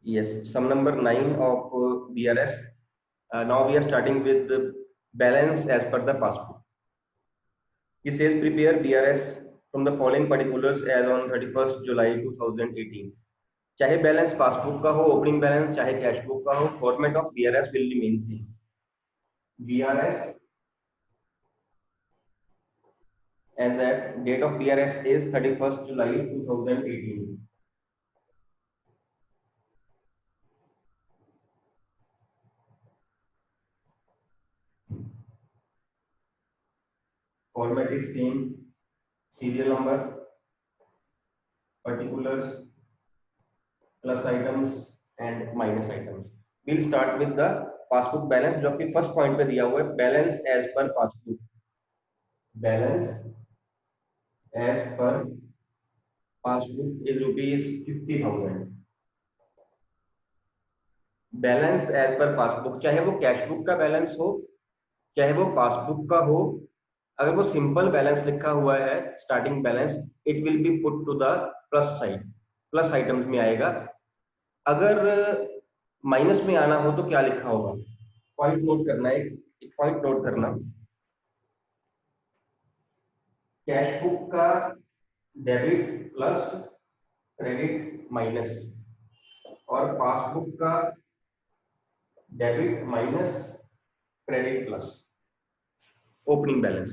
Yes, sum number 9 of BRS. Now we are starting with the balance as per the passbook. It says prepare BRS from the following particulars as on 31st July 2018. चाहे balance passbook का हो, opening balance चाहे cash book का हो, format of BRS will remain same. BRS as at date of BRS is 31st July 2018. Format is same. Serial number, particulars, plus items and minus items. We'll start with the passbook balance जो कि first point पे दिया हुआ है. Balance as per passbook. Balance as per passbook is ₹50,000. Balance as per passbook, चाहे वो cash book का balance हो चाहे वो पासबुक का हो, अगर वो सिंपल बैलेंस लिखा हुआ है starting balance, it will be put to the plus side, plus items में आएगा. अगर माइनस में आना हो तो क्या लिखा होगा, पॉइंट नोट करना है. एक पॉइंट नोट करना, कैश बुक का डेबिट प्लस क्रेडिट माइनस और पासबुक का debit minus credit plus opening balance.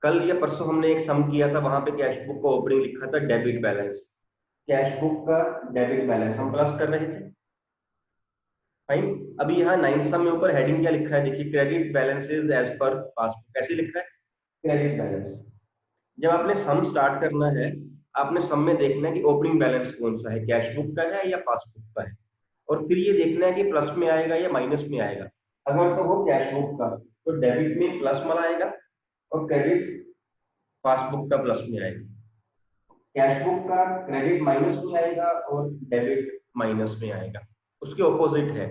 कल या परसों हमने एक सम किया था, वहां पे कैश बुक का ओपनिंग लिखा था डेबिट बैलेंस, कैश बुक का डेबिट बैलेंस हम प्लस कर रहे थे. फाइन. अभी यहाँ 9 सम में ऊपर हेडिंग क्या लिखा है देखिए, credit balances as per passbook. कैसे लिखा है, क्रेडिट बैलेंस. जब आपने सम स्टार्ट करना है, आपने सम में देखना है कि ओपनिंग बैलेंस कौन सा है, कैश बुक का है या पासबुक का है, और फिर ये देखना है कि प्लस में आएगा या माइनस में आएगा. अगर तो वो कैश बुक का तो डेबिट में प्लस में आएगा और क्रेडिट पासबुक का प्लस में आएगा. कैश बुक का क्रेडिट माइनस में आएगा और डेबिट माइनस में आएगा. उसके ऑपोजिट है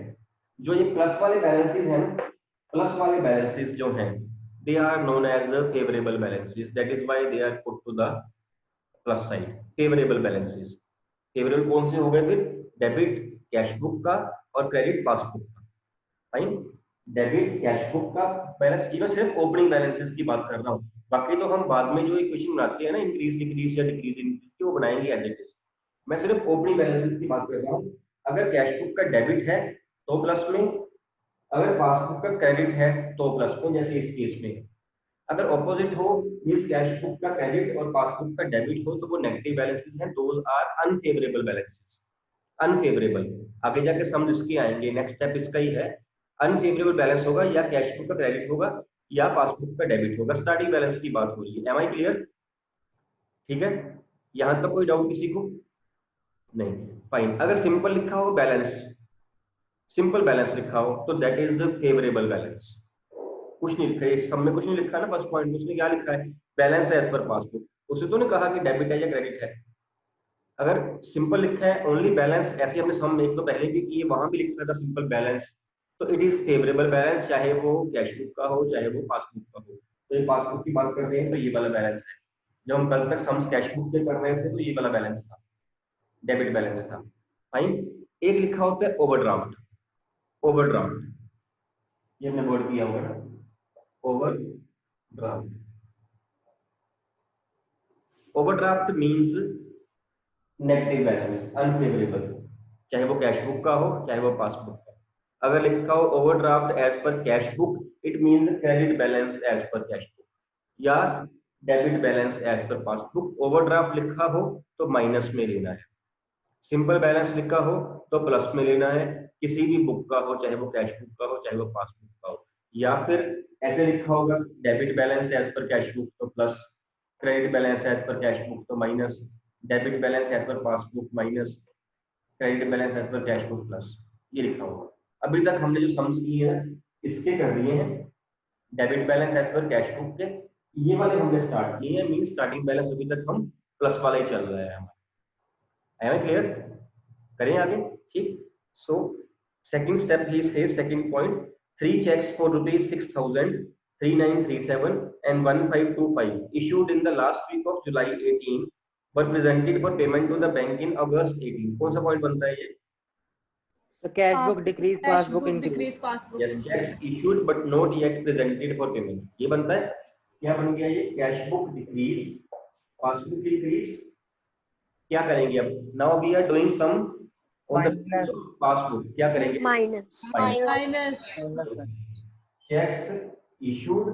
जो ये प्लस वाले बैलेंसेस हैं, प्लस वाले बैलेंसेस जो हैं they are known as the favorable balances. That is why they are put to the plus side. Favorable balances. Favorable कौन से हो गए फिर, डेबिट कैश बुक का और क्रेडिट पासबुक का. फाइन. डेबिट कैश बुक का बैलेंस की मैं सिर्फ ओपनिंग बैलेंसेस की बात कर रहा हूँ. बाकी तो हम बाद में जो इक्वेशन बनाते हैं ना, इंक्रीज डिक्रीज या डिक्रीज इंक्रीज की, वो बनाएंगे एज इट इज. मैं सिर्फ ओपनिंग बैलेंसेस की बात कर रहा हूँ. अगर कैश बुक का डेबिट है तो प्लस में, अगर पासबुक का क्रेडिट है तो प्लस में, जैसे इस केस में. अगर ऑपोजिट हो, मींस कैश बुक का क्रेडिट और पासबुक का डेबिट हो, तो वो नेगेटिव बैलेंसेस हैं. Those are unfavourable balances. Unfavourable. आगे जाके सम इसके आएंगे, नेक्स्ट स्टेप इसका ही है. अनफेवरेबल बैलेंस होगा या कैश बुक का क्रेडिट होगा या पासबुक का डेबिट होगा. स्टार्टिंग बैलेंस की बात हो रही है. Am I clear? ठीक है, यहां तक कोई डाउट किसी को नहीं? फाइन. अगर सिंपल लिखा हो बैलेंस, सिंपल बैलेंस लिखा हो तो that is the favourable balance. कुछ नहीं लिखा है इस सब में, कुछ नहीं लिखा है ना फर्स्ट पॉइंट में. उसने क्या लिखा है, बैलेंस एज पर पासबुक. उसे तो नहीं कहा कि डेबिट है या क्रेडिट है. अगर सिंपल लिखा है ओनली बैलेंस, ऐसे हमने सम एक तो पहले भी किए, वहां भी लिखा था सिंपल बैलेंस, तो इट इज फेवरेबल बैलेंस, चाहे वो कैश बुक का हो चाहे वो पासबुक का हो. तो ये पासबुक की बात कर रहे हैं तो ये वाला बैलेंस है. जब हम कल तक सम्स कैश बुक के कर रहे थे तो ये वाला बैलेंस था, डेबिट बैलेंस था. फाइन. एक लिखा होता है ओवरड्राफ्ट. ओवरड्राफ्ट ये हमने वर्ड किया हुआ है, overdraft. Overdraft means negative balance, unfavourable, चाहे वो कैश बुक का हो चाहे वो पासबुक का. अगर लिखा हो overdraft as per cash book, it means credit balance as per cash book या debit balance as per passbook. Overdraft लिखा हो तो माइनस में लेना है, सिंपल बैलेंस लिखा हो तो प्लस में लेना है. किसी भी बुक का हो, चाहे वो कैश बुक का हो चाहे वो पासबुक का हो. या फिर ऐसे लिखा होगा debit balance as per cash book तो plus, credit balance as per cash book तो minus, debit balance as per passbook minus, credit balance as per cash book plus. ये लिखा होगा. अभी तक हमने जो सम्स किए हैं इसके कर दिए हैं, debit balance as per cash book के ये वाले हमने स्टार्ट किए हैं. मीन स्टार्टिंग बैलेंस अभी तक हम प्लस वाला ही चल रहा है हमारा. है क्लियर? करें आगे. ठीक. So second step he says, second point, 3 checks for ₹6,000, 3937 and 1525 issued in the last week of July 18 were presented for payment to the bank in August 18. कौन सा पॉइंट बनता है ये, So cash book decrease, Cash passbook book increase. decrease, passbook Yes, increase. checks issued but not yet presented for payment. ये बनता है, क्या बन गया ये? Cash book decrease, passbook increase. क्या करेंगे अब? Now we are doing some on the passbook. क्या करेंगे? Minus Minus. Cheques issued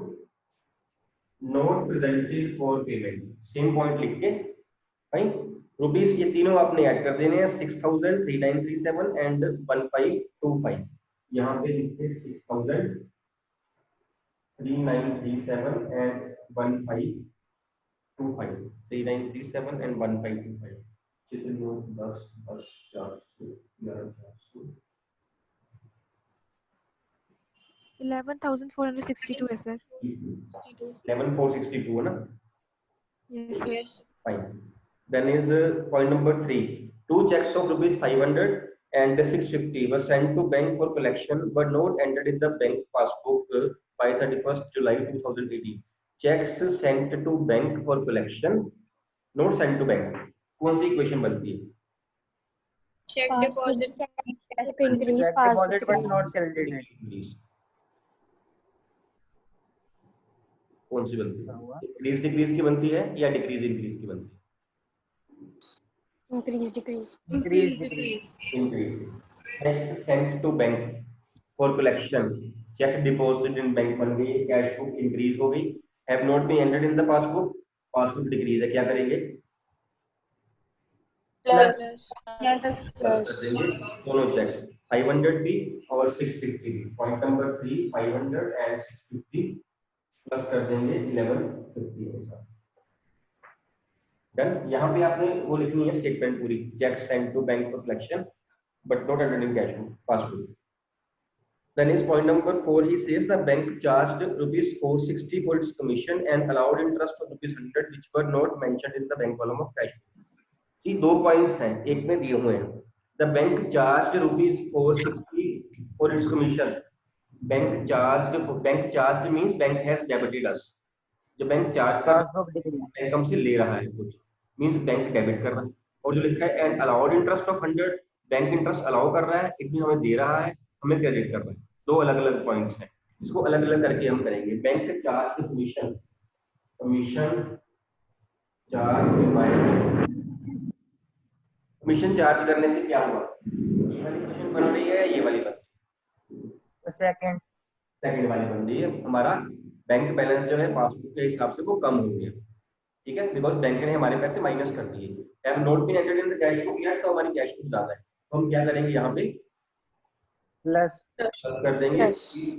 not presented for payment. Same point लिख के भाई रुपीस ये तीनों आपने ऐड कर देने हैं. 6000, 3937 एंड 1525. यहाँ पे लिखते 6000, 3937 and 1525. 3937 and 1525. चित्र नो 10 10 400 11 400 11,462 है सर. 11462 है ना? Yes sir. Fine. Then is point number 3. Two checks of rupees 500 and 650 were sent to bank for collection but not entered in the bank passbook by 31st July 2018. Checks sent to bank for collection, not sent to bank. कौन सी equation बनती है? Cheque deposit increase, Check deposit but not credited. कौन सी बनती है? Increase decrease की बनती है या डिक्रीज इंक्रीज की बनती है? Increase decrease Increase, decrease. Increase. Checks sent to bank for collection. Check deposit in bank बन गई. कैश बुक इंक्रीज हो गई. Have not been entered in the passbook. Passbook decrease है. क्या करेंगे? प्लस प्लस देंगे दोनों चेक 500 भी और 650 भी. पॉइंट नंबर 3 500 एंड 650 प्लस कर देंगे 1150 के साथ. डन. यहाँ पे आपने वो लिखनी है स्टेटमेंट पूरी. Cheque send to bank for collection but not entered in cash book passbook. Then is point number 4. He says the bank charged rupees 460 for its commission and allowed interest of rupees 100 which were not mentioned in the bank column of cash book. See, दो points हैं, एक में दिए हुए हैं. The bank charged rupees 460 for its commission. Bank charged means bank has debited us. जो bank charge कर Passbook decrease. Bank हमसे ले रहा है कुछ, मींस बैंक डेबिट कर रहा है. और जो लिखा है and allowed interest of 100, bank interest allow कर रहा है, इट मीन हमें दे रहा है, हमें क्रेडिट कर रहा है. दो अलग अलग पॉइंट्स हैं, इसको अलग अलग करके हम करेंगे. Bank charge commission, commission charge by, commission charge करने से क्या हुआ? ये वाली क्वेश्चन बन रही है, ये वाली बन Second. सेकंड वाली बन रही है. हमारा बैंक बैलेंस जो है पासबुक के हिसाब से वो कम हो गया. ठीक है, बिकॉज बैंक ने हमारे पैसे माइनस कर दिए. Have not been entered in the cash book yet, तो हमारी कैश बुक ज्यादा है, तो हम क्या करेंगे? यहाँ पे Plus. कर देंगे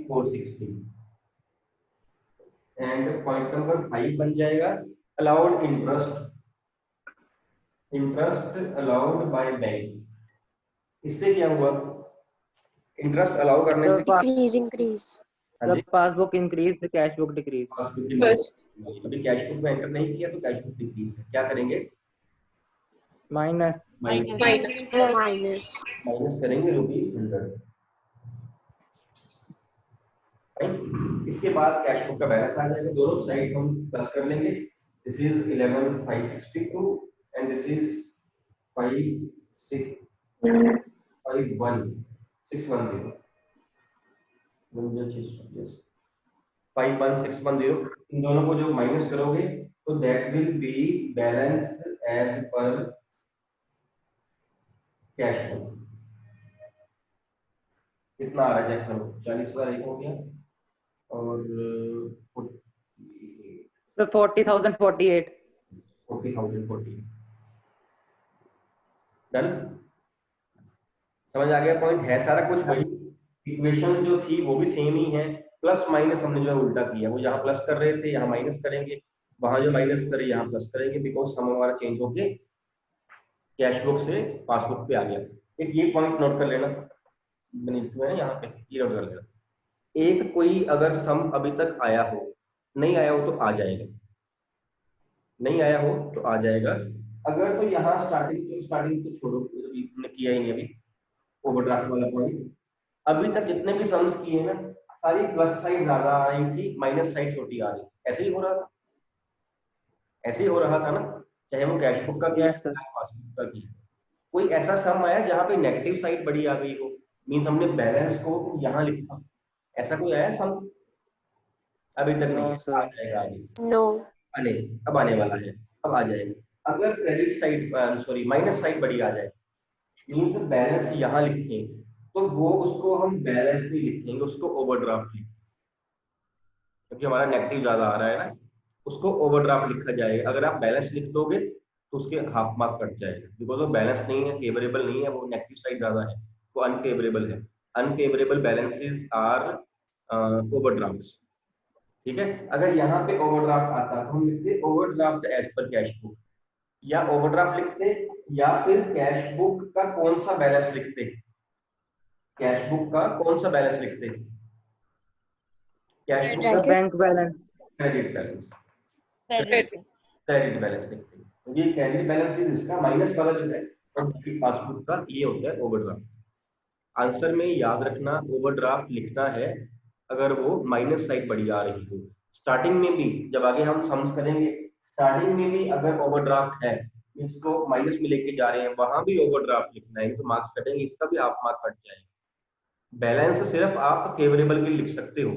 460 एंड पॉइंट नंबर 5 बन जाएगा allowed interest, interest allowed by bank. इससे क्या हुआ? इंटरेस्ट अलाउ करने से increase increase The passbook increase, the cash book decrease. अभी कैश बुक में एंटर नहीं किया तो कैश बुक डिक्रीज है. क्या करेंगे? Minus. माइनस करेंगे रुपीज 100. इसके बाद कैश बुक का बैलेंस आ जाएगा. दोनों साइड हम प्लस कर लेंगे. This is 11562 and this is 561 610 51610. इन दोनों को जो माइनस करोगे तो that will be balance as per cash book. कितना आ रहा है? चेक करो. 40,000 एक हो गया और So 40,048. 40,040. डन. समझ आ गया पॉइंट? है सारा कुछ वही. इक्वेशन जो थी वो भी सेम ही है. प्लस माइनस हमने जो है उल्टा किया. वो यहाँ प्लस कर रहे थे, यहाँ माइनस करेंगे. वहां जो माइनस करे यहाँ प्लस करेंगे, बिकॉज हम हमारा चेंज होके कैश बुक से पासबुक पे आ गया. एक ये पॉइंट नोट कर लेना, यहाँ पे ये नोट कर लेना. एक कोई अगर सम अभी तक आया हो, नहीं आया हो तो आ जाएगा, नहीं आया हो तो आ जाएगा. अगर तो यहाँ स्टार्टिंग तो छोड़ो, हमने किया ही नहीं अभी ओवरड्राफ्ट वाला पॉइंट. अभी तक जितने भी सम्स किए ना, सारी प्लस साइड ज्यादा आ रही थी, माइनस साइड छोटी आ रही. ऐसे ही हो रहा था, ऐसे ही हो रहा था ना, चाहे वो कैश बुक का किया, Yes, sir. पासबुक का किया. कोई ऐसा सम आया जहाँ पे नेगेटिव साइड बड़ी आ गई हो, मीन्स हमने बैलेंस को यहाँ लिखा। ऐसा कोई आया सम? अभी तक नहीं, No, sir. आ जाएगा आगे। No. अरे अब आने वाला है, अब आ जाएगा। अगर credit side sorry minus side बड़ी आ जाए, मीन्स बैलेंस यहाँ लिखें, तो वो उसको हम बैलेंस नहीं लिखेंगे, उसको ओवरड्राफ्ट लिखेंगे, क्योंकि हमारा नेगेटिव ज्यादा आ रहा है ना, उसको ओवरड्राफ्ट लिखा जाएगा। अगर आप बैलेंस लिख दोगे तो उसके हाफ मार्क कट जाएगा, बिकॉज वो बैलेंस नहीं है, फेवरेबल नहीं है, वो नेगेटिव साइड ज्यादा है, वो अनफेवरेबल है। Unfavourable balances are overdraft. ठीक है, अगर यहाँ पे ओवरड्राफ्ट आता तो हम लिखते overdraft as per cash book, या ओवरड्राफ्ट लिखते, या फिर कैश बुक का कौन सा बैलेंस लिखते, कैश बुक का कौन सा बैलेंस लिखते, कैश बुक The का bank balance. Credit balance, Credit. Credit balance लिखते हैं। तो ये क्रेडिट बैलेंस इज इसका माइनस वाला जो है, और डेबिट पासबुक का ये होता है ओवरड्राफ्ट। आंसर में याद रखना ओवरड्राफ्ट लिखना है अगर वो माइनस साइड बड़ी आ रही हो। स्टार्टिंग में भी जब आगे हम सम्स करेंगे, स्टार्टिंग में भी अगर ओवरड्राफ्ट है, इसको माइनस में लेके जा रहे हैं, वहां भी ओवरड्राफ्ट लिखना है, तो मार्क्स कटेंगे, इसका भी हाफ मार्क कट जाएगा। बैलेंस सिर्फ आप फेवरेबल के लिए लिख सकते हो,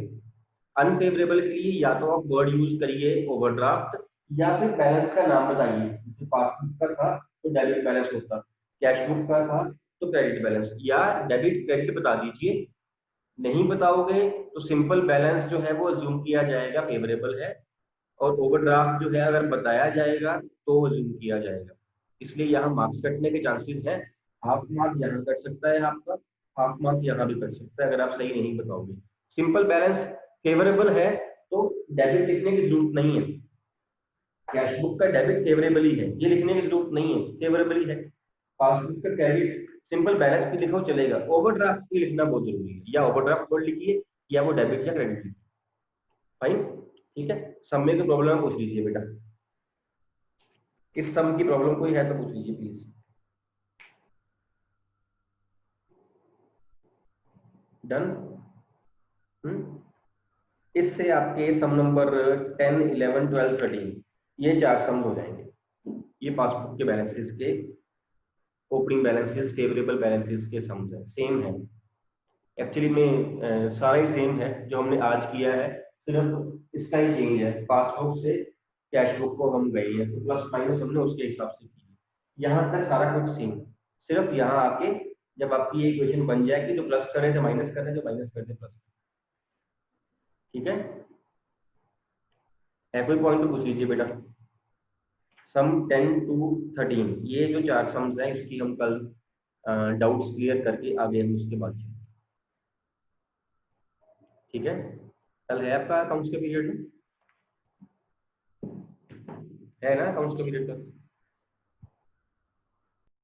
अनफेवरेबल के लिए या तो आप वर्ड यूज करिए ओवरड्राफ्ट, या फिर बैलेंस का नाम बताइए। जैसे पासबुक का था तो डेबिट बैलेंस होता, कैश बुक का था तो क्रेडिट बैलेंस, या डेबिट क्रेडिट बता दीजिए। नहीं बताओगे तो सिंपल बैलेंस जो है वो अज्यूम किया जाएगा फेवरेबल है, और ओवरड्राफ्ट जो है अगर बताया जाएगा तो अज्यूम किया जाएगा। इसलिए यहाँ मार्क्स कटने के चांसेस हैं। हाफ मार्क यहाँ कट सकता है आपका, हाफ मार्क यहाँ भी कट सकता है अगर आप सही नहीं बताओगे। सिंपल बैलेंस फेवरेबल है तो डेबिट लिखने की जरूरत नहीं है, कैश बुक का डेबिट फेवरेबल ही है, ये लिखने की जरूरत नहीं है, फेवरेबल ही है। पासबुक का क्रेडिट सिंपल बैलेंस भी लिखो चलेगा, ओवरड्राफ्ट भी लिखना बहुत जरूरी है, या ओवरड्राफ्ट वर्ड लिखिए या वो डेबिट या क्रेडिट लिखिए। फाइन, ठीक है। सम में तो प्रॉब्लम पूछ लीजिए बेटा, इस सम की प्रॉब्लम कोई है तो पूछ लीजिए प्लीज। डन। इससे आपके सम नंबर 10, 11, 12, 13 ये 4 सम हो जाएंगे। ये पासबुक के बैलेंसेस के ओपनिंग बैलेंसेस फेवरेबल बैलेंसेस के सम्स है, सेम है एक्चुअली में, सारा ही सेम है जो हमने आज किया है, सिर्फ इसका ही चेंज है। पासबुक से कैश बुक को हम गए हैं तो प्लस माइनस हमने उसके हिसाब से की, यहाँ तक सारा कुछ सेम, सिर्फ यहाँ आके जब आपकी ये इक्वेशन बन जाएगी जो प्लस कर रहे थे माइनस कर रहे थे, माइनस कर रहे थे प्लस। ठीक है, कोई पॉइंट तो पूछ लीजिए बेटा। सम 10 to 13 ये जो 4 सम्स हैं इसकी हम कल डाउट्स क्लियर करके आगे हम उसके बाद चलेंगे। ठीक है, कल है आपका अकाउंट्स के पीरियड में, है ना अकाउंट्स के पीरियड का?